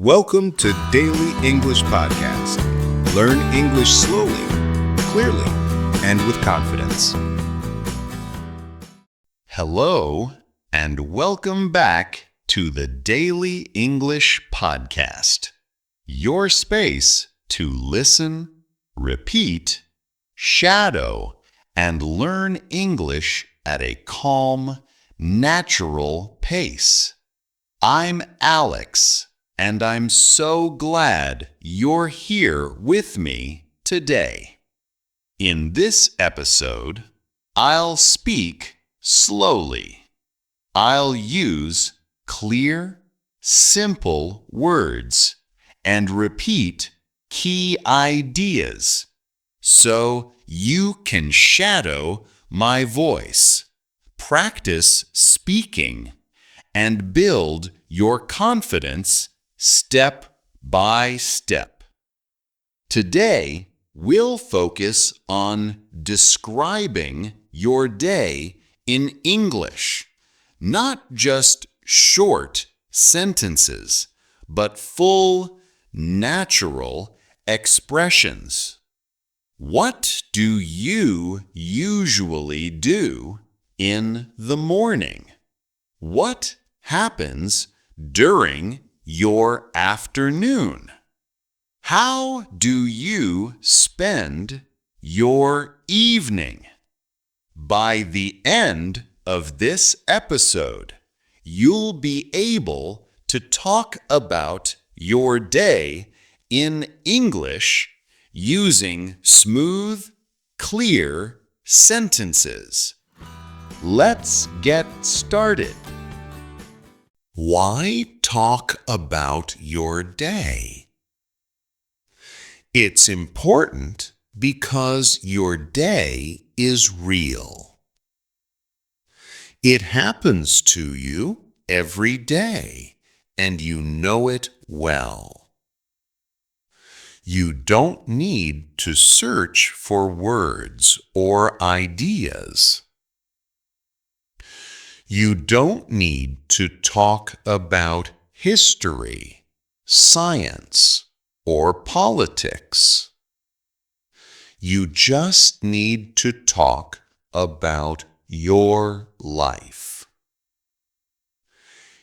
Welcome to Daily English Podcast. Learn English slowly, clearly, and with confidence. Hello, and welcome back to the Daily English Podcast. Your space to listen, repeat, shadow, and learn English at a calm, natural pace. I'm Alex, and I'm so glad you're here with me today. In this episode, I'll speak slowly. I'll use clear, simple words and repeat key ideas so you can shadow my voice, practice speaking, and build your confidence step by step. Today, we'll focus on describing your day in English, not just short sentences, but full, natural expressions. What do you usually do in the morning? What happens during your afternoon? How do you spend your evening? By the end of this episode, you'll be able to talk about your day in English using smooth, clear sentences. Let's get started. Why talk about your day? It's important because your day is real. It happens to you every day, and you know it well. You don't need to search for words or ideas. You don't need to talk about history, science, or politics. You just need to talk about your life.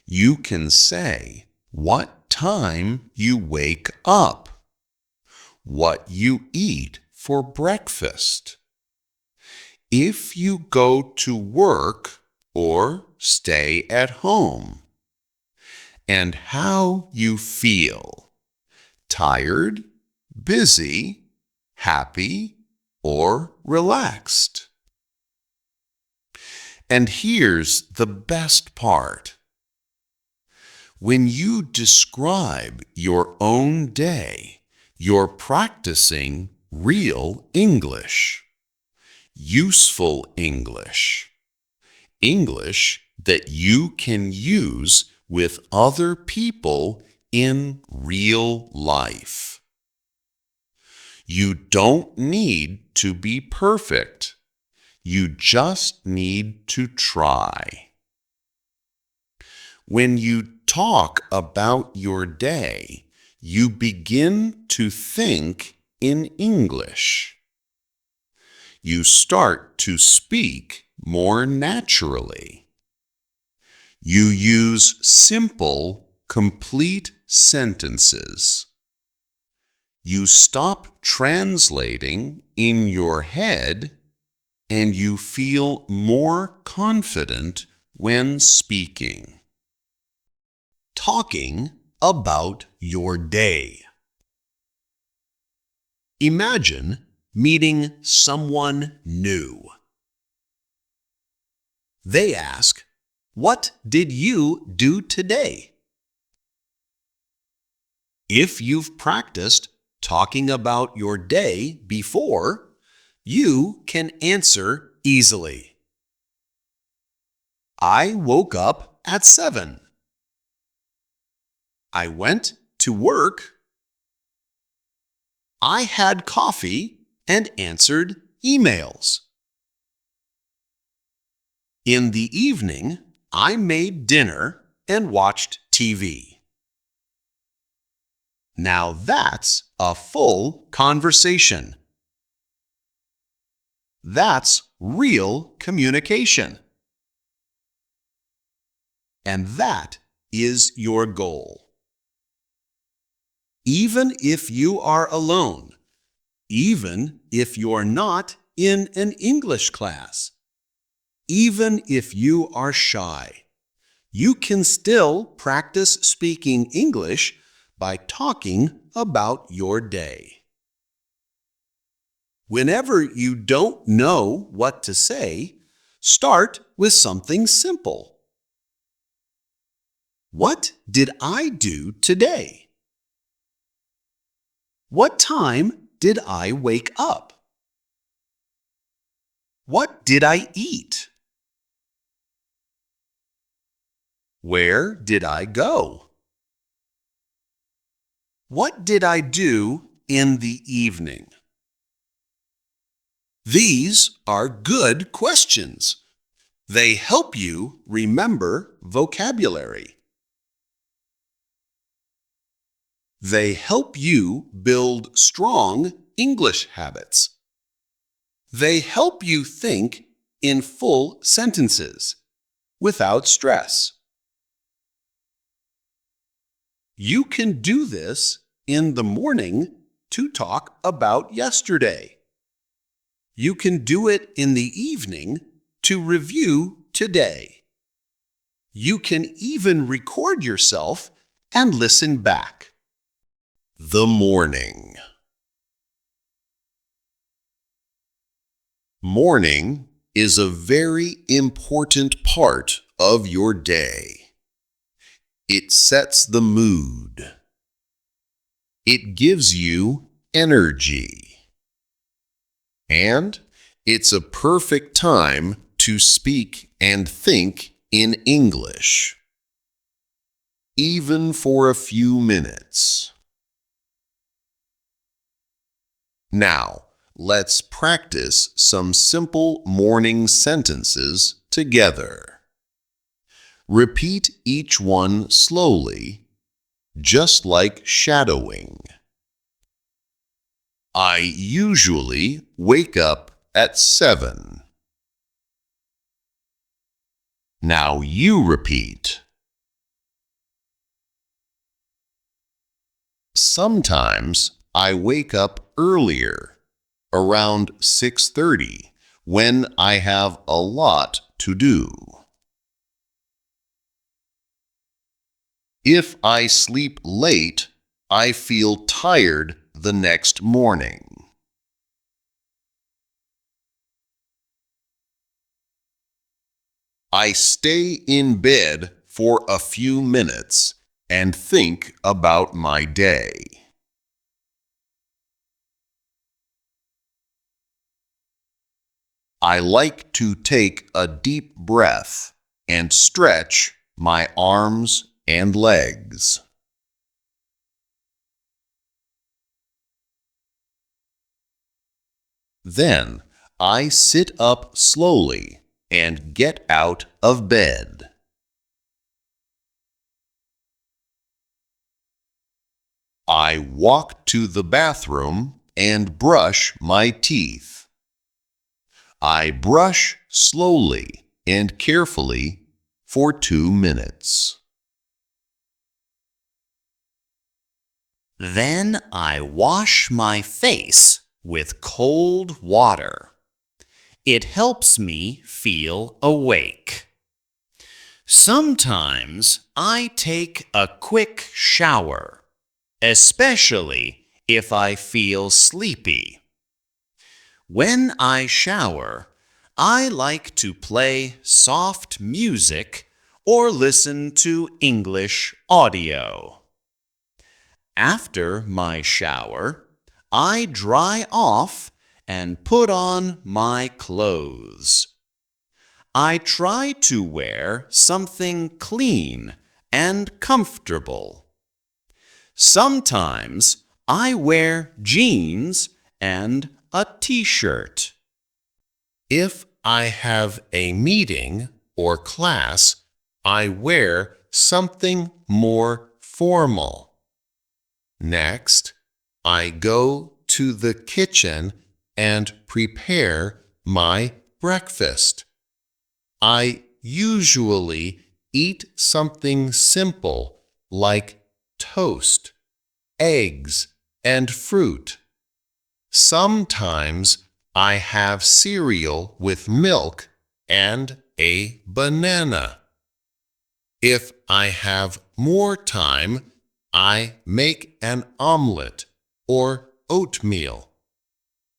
You can say what time you wake up, what you eat for breakfast, if you go to work or stay at home, and how you feel: tired, busy, happy, or relaxed. And here's the best part. When you describe your own day, you're practicing real English, useful English, English that you can use with other people in real life. You don't need to be perfect. You just need to try. When you talk about your day, you begin to think in English. You start to speak more naturally. You use simple, complete sentences. You stop translating in your head, and you feel more confident when speaking. Talking about your day. Imagine meeting someone new. They ask, "What did you do today?" If you've practiced talking about your day before, you can answer easily. I woke up at 7. I went to work. I had coffee and answered emails. In the evening, I made dinner and watched TV. Now that's a full conversation. That's real communication. And that is your goal. Even if you are alone, even if you're not in an English class, even if you are shy, you can still practice speaking English by talking about your day. Whenever you don't know what to say, start with something simple. What did I do today? What time did I wake up? What did I eat? Where did I go? What did I do in the evening? These are good questions. They help you remember vocabulary. They help you build strong English habits. They help you think in full sentences without stress. You can do this in the morning to talk about yesterday. You can do it in the evening to review today. You can even record yourself and listen back. The morning. Morning is a very important part of your day. It sets the mood. It gives you energy. And it's a perfect time to speak and think in English, even for a few minutes. Now, let's practice some simple morning sentences together. Repeat each one slowly, just like shadowing. I usually wake up at 7. Now you repeat. Sometimes I wake up earlier, around 6:30, when I have a lot to do. If I sleep late, I feel tired the next morning. I stay in bed for a few minutes and think about my day. I like to take a deep breath and stretch my arms and legs. Then I sit up slowly and get out of bed. I walk to the bathroom and brush my teeth. I brush slowly and carefully for 2 minutes. Then I wash my face with cold water. It helps me feel awake. Sometimes I take a quick shower, especially if I feel sleepy. When I shower, I like to play soft music or listen to English audio. After my shower, I dry off and put on my clothes. I try to wear something clean and comfortable. Sometimes I wear jeans and a t-shirt. If I have a meeting or class, I wear something more formal. Next, I go to the kitchen and prepare my breakfast. I usually eat something simple like toast, eggs, and fruit. Sometimes I have cereal with milk and a banana. If I have more time, I make an omelet or oatmeal.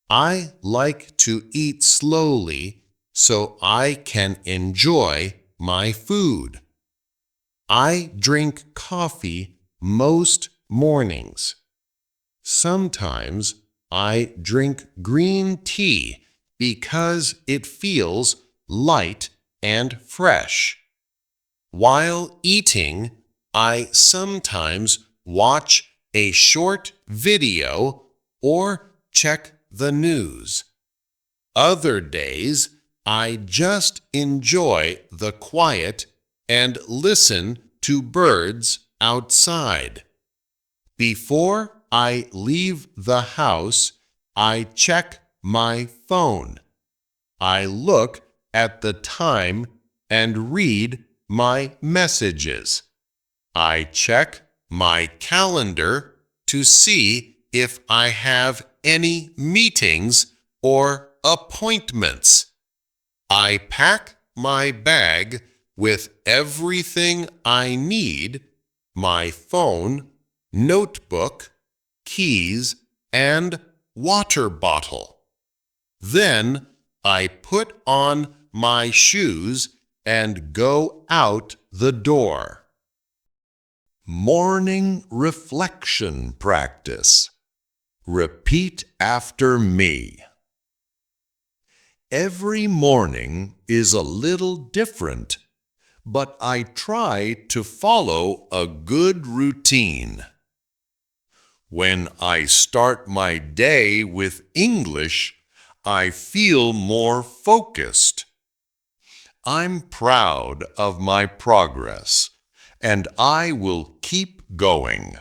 I like to eat slowly so I can enjoy my food. I drink coffee most mornings. Sometimes I drink green tea because it feels light and fresh. While eating, I sometimes watch a short video or check the news. Other days, I just enjoy the quiet and listen to birds outside. Before I leave the house, I check my phone. I look at the time and read my messages. I check my calendar to see if I have any meetings or appointments. I pack my bag with everything I need: my phone, notebook, keys, and water bottle. Then I put on my shoes and go out the door. Morning reflection practice. Repeat after me. Every morning is a little different, but I try to follow a good routine. When I start my day with English, I feel more focused. I'm proud of my progress, and I will keep going.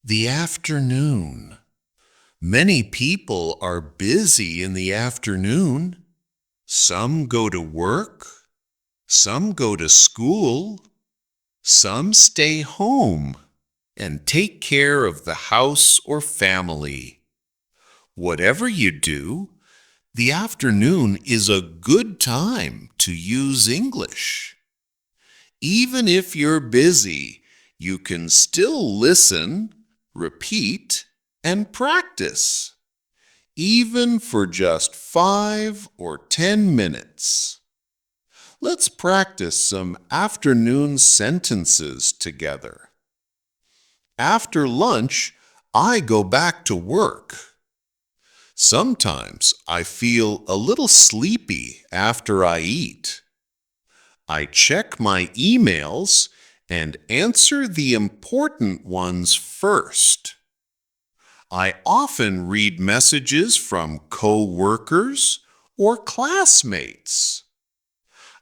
The afternoon. Many people are busy in the afternoon. Some go to work, some go to school, some stay home and take care of the house or family. Whatever you do, the afternoon is a good time to use English. Even if you're busy, you can still listen, repeat, and practice, even for just 5 or 10 minutes. Let's practice some afternoon sentences together. After lunch, I go back to work. Sometimes I feel a little sleepy after I eat. I check my emails and answer the important ones first. I often read messages from co-workers or classmates.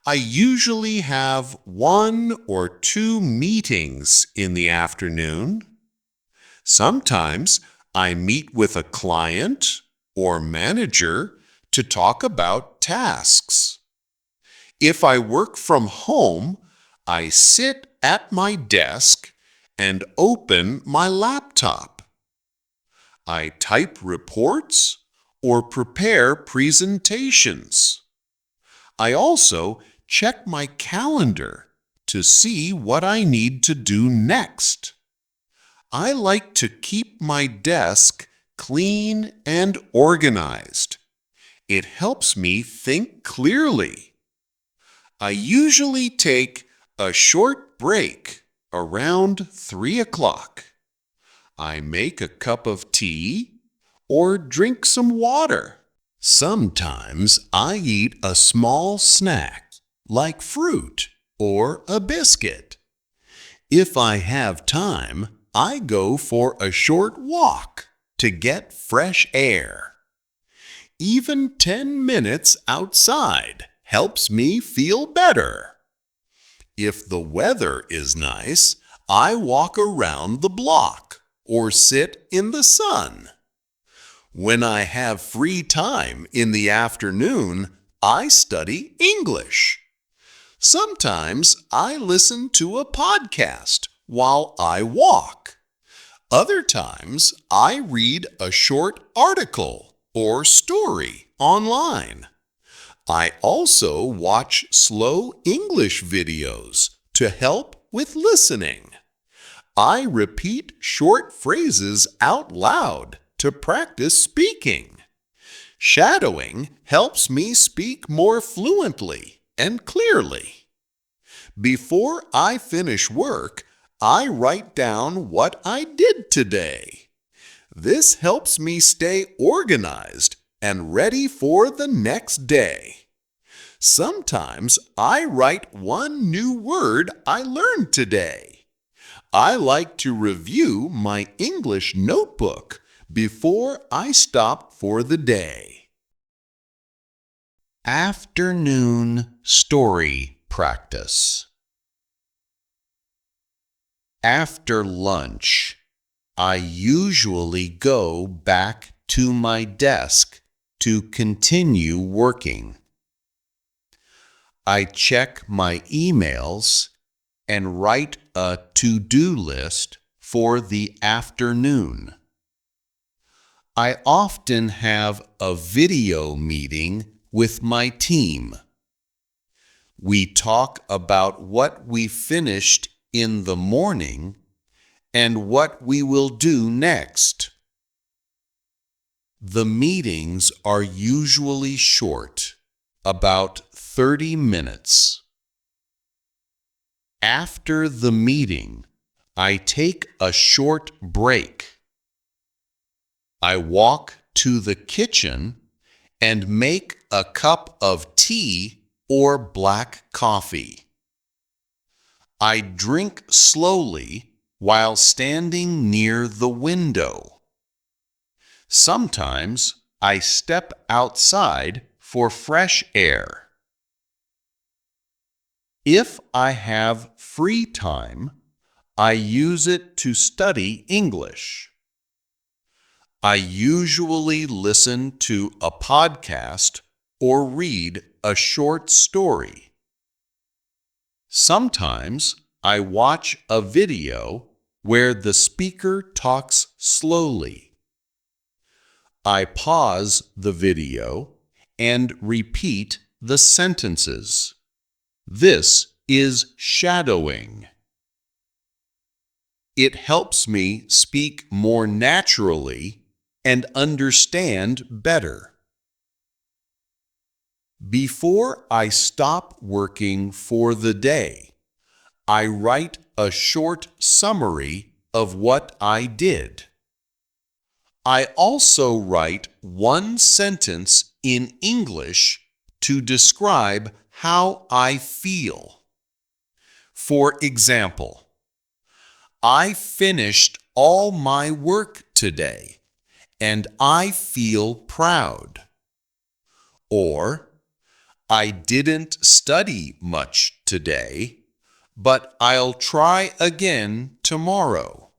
I usually have 1 or 2 meetings in the afternoon. Sometimes I meet with a client or manager to talk about tasks. If I work from home, I sit at my desk and open my laptop. I type reports or prepare presentations. I also check my calendar to see what I need to do next. I like to keep my desk clean and organized. It helps me think clearly. I usually take a short break around 3 o'clock. I make a cup of tea or drink some water. Sometimes I eat a small snack like fruit or a biscuit. If I have time, I go for a short walk to get fresh air. Even 10 minutes outside helps me feel better. If the weather is nice, I walk around the block or sit in the sun. When I have free time in the afternoon, I study English. Sometimes I listen to a podcast while I walk. Other times I read a short article or story online. I also watch slow English videos to help with listening. I repeat short phrases out loud to practice speaking. Shadowing helps me speak more fluently and clearly. Before I finish work, I write down what I did today. This helps me stay organized and ready for the next day. Sometimes I write one new word I learned today. I like to review my English notebook before I stop for the day. Afternoon story practice. After lunch, I usually go back to my desk to continue working. I check my emails and write a to-do list for the afternoon. I often have a video meeting with my team. We talk about what we finished in the morning and what we will do next. The meetings are usually short, about 30 minutes. After the meeting, I take a short break. I walk to the kitchen and make a cup of tea or black coffee. I drink slowly while standing near the window. Sometimes I step outside for fresh air. If I have free time, I use it to study English. I usually listen to a podcast or read a short story. Sometimes I watch a video where the speaker talks slowly. I pause the video and repeat the sentences. This is shadowing. It helps me speak more naturally and understand better. Before I stop working for the day, I write a short summary of what I did. I also write one sentence in English to describe how I feel. For example, I finished all my work today, and I feel proud. Or, I didn't study much today, but I'll try again tomorrow.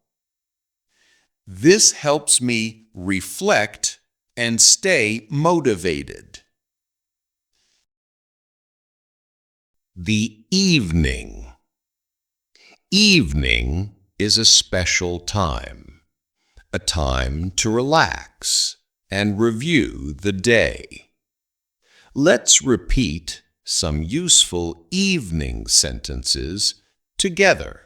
This helps me reflect and stay motivated. The evening. Evening is a special time, a time to relax and review the day. Let's repeat some useful evening sentences together.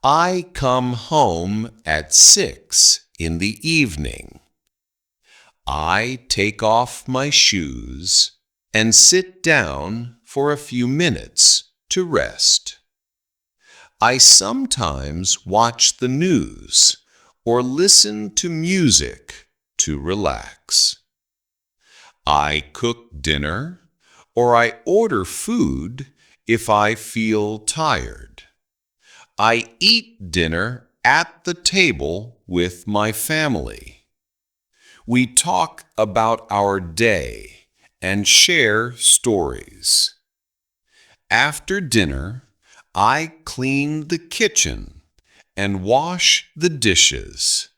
I come home at 6 in the evening. I take off my shoes and sit down for a few minutes to rest. I sometimes watch the news or listen to music to relax. I cook dinner or I order food if I feel tired. I eat dinner at the table with my family. We talk about our day and share stories. After dinner, I clean the kitchen and wash the dishes.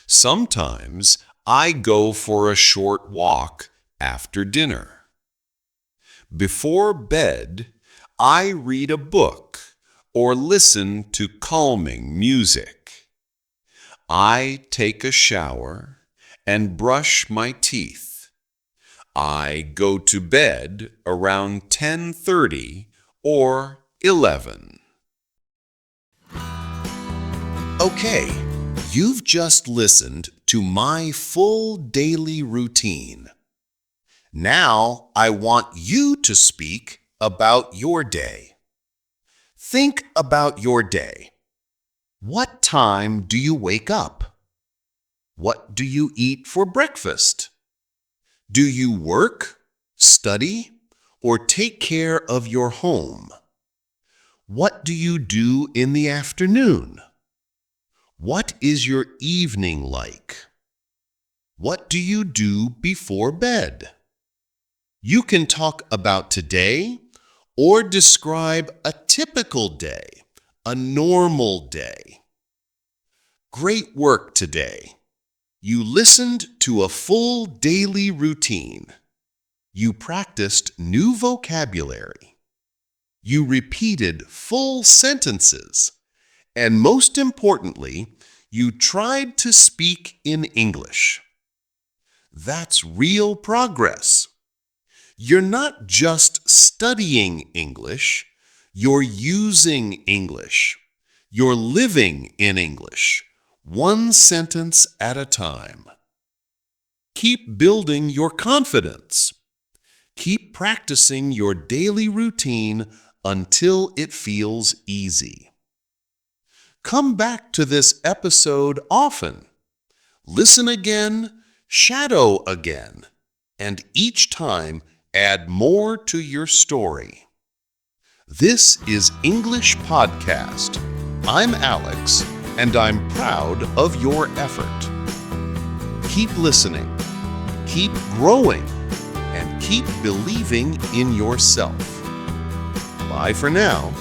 Sometimes I go for a short walk after dinner. Before bed, I read a book or listen to calming music. I take a shower and brush my teeth. I go to bed around 10:30 or 11. Okay, you've just listened to my full daily routine. Now I want you to speak about your day. Think about your day. What time do you wake up? What do you eat for breakfast? Do you work, study, or take care of your home? What do you do in the afternoon? What is your evening like? What do you do before bed? You can talk about today or describe a typical day, a normal day. Great work today. You listened to a full daily routine. You practiced new vocabulary. You repeated full sentences. And most importantly, you tried to speak in English. That's real progress. You're not just studying English, you're using English. You're living in English, one sentence at a time. Keep building your confidence. Keep practicing your daily routine until it feels easy. Come back to this episode often. Listen again, shadow again, and each time add more to your story. This is English Podcast. I'm Alex, and I'm proud of your effort. Keep listening, keep growing, and keep believing in yourself. Bye for now.